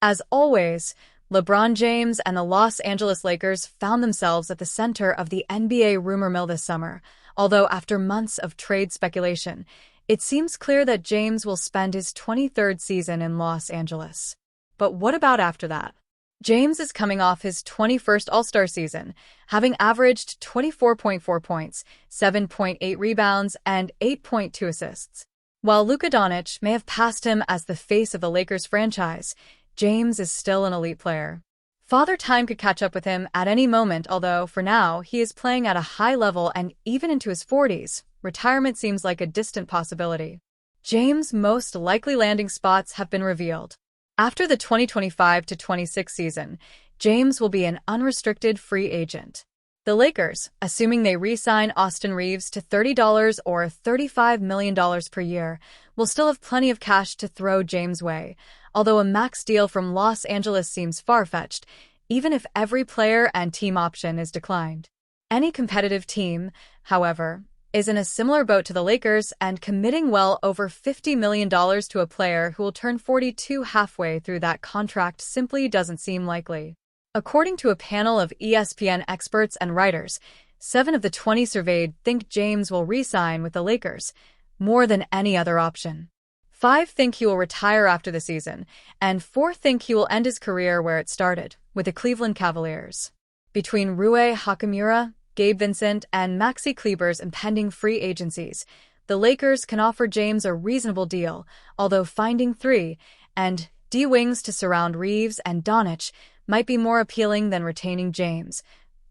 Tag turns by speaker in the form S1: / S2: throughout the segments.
S1: As always, LeBron James and the Los Angeles Lakers found themselves at the center of the NBA rumor mill this summer, although after months of trade speculation, it seems clear that James will spend his 23rd season in Los Angeles. But what about after that? James is coming off his 21st All-Star season, having averaged 24.4 points, 7.8 rebounds, and 8.2 assists. While Luka Doncic may have passed him as the face of the Lakers franchise, James is still an elite player. Father Time could catch up with him at any moment, although, for now, he is playing at a high level and even into his 40s. Retirement seems like a distant possibility. James' most likely landing spots have been revealed. After the 2025-26 season, James will be an unrestricted free agent. The Lakers, assuming they re-sign Austin Reaves to $30 or $35 million per year, will still have plenty of cash to throw James' way, although a max deal from Los Angeles seems far-fetched, even if every player and team option is declined. Any competitive team, however, is in a similar boat to the Lakers and committing well over $50 million to a player who will turn 42 halfway through that contract simply doesn't seem likely. According to a panel of ESPN experts and writers, 7 of the 20 surveyed think James will re-sign with the Lakers, more than any other option. 5 think he will retire after the season, and 4 think he will end his career where it started, with the Cleveland Cavaliers. Between Rui Hachimura, Gabe Vincent, and Maxi Kleber's impending free agencies, the Lakers can offer James a reasonable deal, although finding 3 and D wings to surround Reaves and Doncic might be more appealing than retaining James,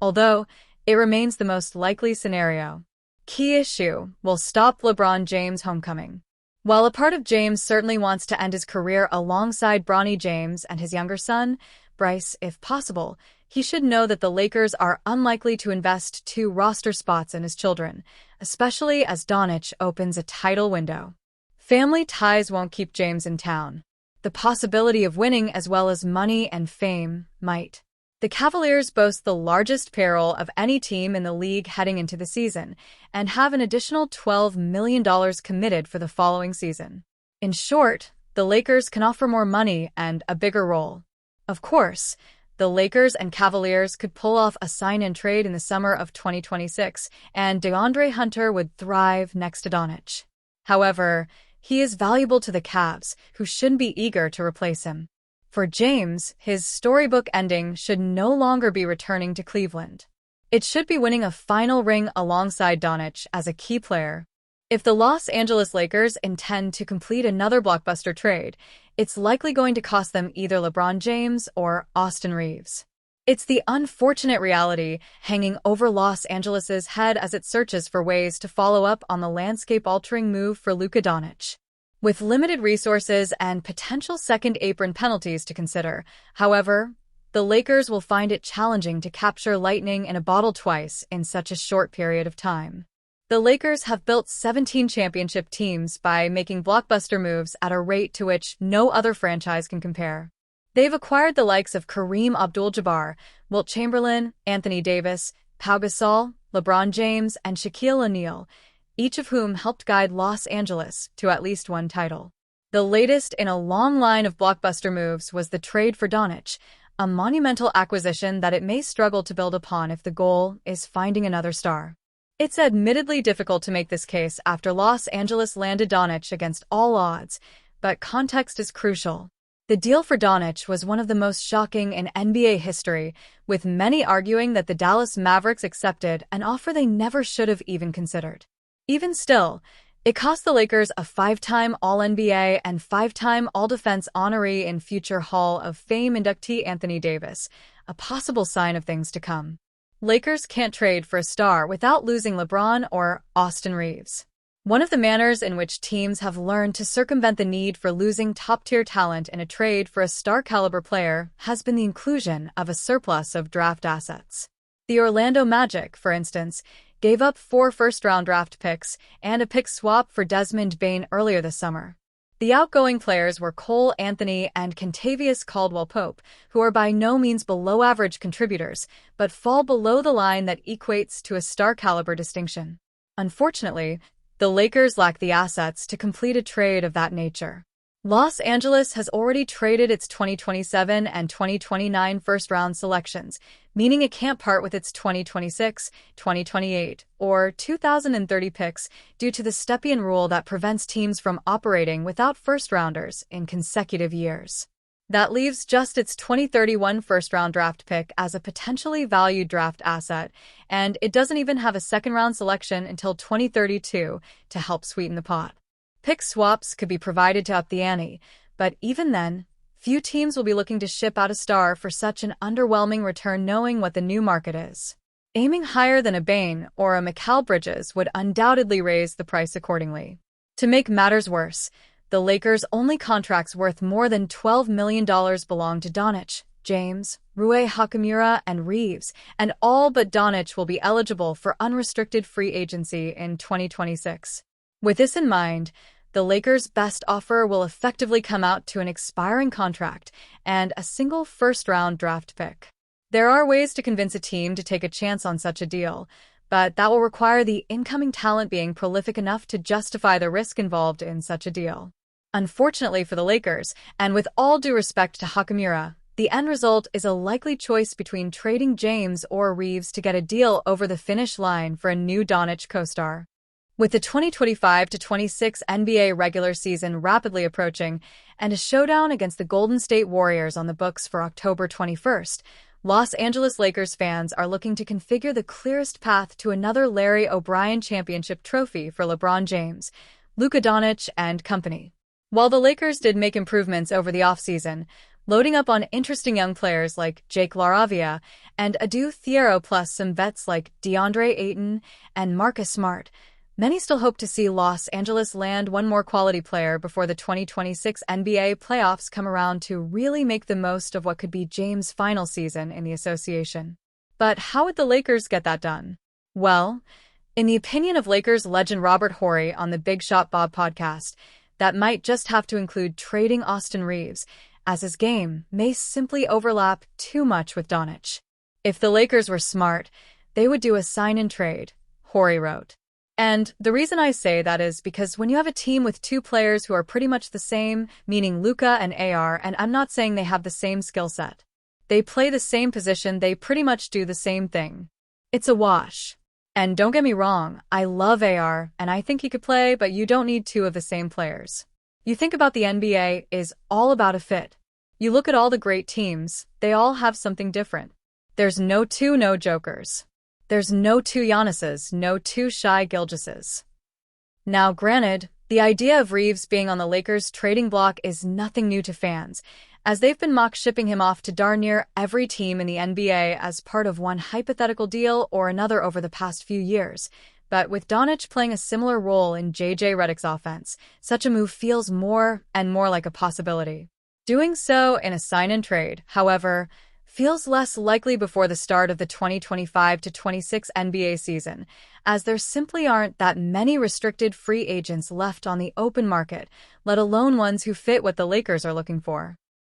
S1: although it remains the most likely scenario. Key issue will stop LeBron James' homecoming. While a part of James certainly wants to end his career alongside Bronny James and his younger son, Bryce, if possible, he should know that the Lakers are unlikely to invest 2 roster spots in his children, especially as Doncic opens a title window. Family ties won't keep James in town. The possibility of winning as well as money and fame might. The Cavaliers boast the largest payroll of any team in the league heading into the season and have an additional $12 million committed for the following season. In short, the Lakers can offer more money and a bigger role. Of course, the Lakers and Cavaliers could pull off a sign-and trade in the summer of 2026, and DeAndre Hunter would thrive next to Doncic. However, he is valuable to the Cavs, who shouldn't be eager to replace him. For James, his storybook ending should no longer be returning to Cleveland. It should be winning a final ring alongside Doncic as a key player. If the Los Angeles Lakers intend to complete another blockbuster trade, it's likely going to cost them either LeBron James or Austin Reaves. It's the unfortunate reality hanging over Los Angeles's head as it searches for ways to follow up on the landscape-altering move for Luka Doncic. With limited resources and potential second apron penalties to consider, however, the Lakers will find it challenging to capture lightning in a bottle twice in such a short period of time. The Lakers have built 17 championship teams by making blockbuster moves at a rate to which no other franchise can compare. They've acquired the likes of Kareem Abdul-Jabbar, Wilt Chamberlain, Anthony Davis, Pau Gasol, LeBron James, and Shaquille O'Neal, each of whom helped guide Los Angeles to at least one title. The latest in a long line of blockbuster moves was the trade for Doncic, a monumental acquisition that it may struggle to build upon if the goal is finding another star. It's admittedly difficult to make this case after Los Angeles landed Doncic against all odds, but context is crucial. The deal for Doncic was one of the most shocking in NBA history, with many arguing that the Dallas Mavericks accepted an offer they never should have even considered. Even still, it cost the Lakers a 5-time All-NBA and 5-time All-Defense honoree in future Hall of Fame inductee Anthony Davis, a possible sign of things to come. Lakers can't trade for a star without losing LeBron or Austin Reaves. One of the manners in which teams have learned to circumvent the need for losing top-tier talent in a trade for a star-caliber player has been the inclusion of a surplus of draft assets. The Orlando Magic, for instance, gave up 4 first-round draft picks and a pick swap for Desmond Bane earlier this summer. The outgoing players were Cole Anthony and Kentavious Caldwell-Pope, who are by no means below-average contributors, but fall below the line that equates to a star-caliber distinction. Unfortunately, the Lakers lack the assets to complete a trade of that nature. Los Angeles has already traded its 2027 and 2029 first-round selections, meaning it can't part with its 2026, 2028, or 2030 picks due to the Stepien rule that prevents teams from operating without first-rounders in consecutive years. That leaves just its 2031 first-round draft pick as a potentially valued draft asset, and it doesn't even have a second-round selection until 2032 to help sweeten the pot. Pick swaps could be provided to up the ante, but even then, few teams will be looking to ship out a star for such an underwhelming return knowing what the new market is. Aiming higher than a Bain or a Mikal Bridges would undoubtedly raise the price accordingly. To make matters worse, the Lakers' only contracts worth more than $12 million belong to Doncic, James, Rui Hachimura, and Reaves, and all but Doncic will be eligible for unrestricted free agency in 2026. With this in mind, the Lakers' best offer will effectively come out to an expiring contract and a single first-round draft pick. There are ways to convince a team to take a chance on such a deal, but that will require the incoming talent being prolific enough to justify the risk involved in such a deal. Unfortunately for the Lakers, and with all due respect to Hachimura, the end result is a likely choice between trading James or Reaves to get a deal over the finish line for a new Doncic co-star. With the 2025-26 NBA regular season rapidly approaching and a showdown against the Golden State Warriors on the books for October 21st, Los Angeles Lakers fans are looking to configure the clearest path to another Larry O'Brien championship trophy for LeBron James, Luka Doncic, and company. While the Lakers did make improvements over the offseason, loading up on interesting young players like Jake LaRavia and Adu Thiero plus some vets like DeAndre Ayton and Marcus Smart, many still hope to see Los Angeles land one more quality player before the 2026 NBA playoffs come around to really make the most of what could be James' final season in the association. But how would the Lakers get that done? Well, in the opinion of Lakers legend Robert Horry on the Big Shot Bob podcast, that might just have to include trading Austin Reaves, as his game may simply overlap too much with Doncic. If the Lakers were smart, they would do a sign-and-trade, Horry wrote. And the reason I say that is because when you have a team with two players who are pretty much the same, meaning Luka and AR, and I'm not saying they have the same skill set. They play the same position, they pretty much do the same thing. It's a wash. And don't get me wrong, I love AR, and I think he could play, but you don't need two of the same players. You think about the NBA is all about a fit. You look at all the great teams, they all have something different. There's no jokers. There's no two Giannis's, no two Shai Gilgeouses. Now, granted, the idea of Reaves being on the Lakers' trading block is nothing new to fans, as they've been mock shipping him off to darn near every team in the NBA as part of one hypothetical deal or another over the past few years. But with Doncic playing a similar role in JJ Redick's offense, such a move feels more and more like a possibility. Doing so in a sign-and-trade, however, feels less likely before the start of the 2025-26 NBA season, as there simply aren't that many restricted free agents left on the open market, let alone ones who fit what the Lakers are looking for.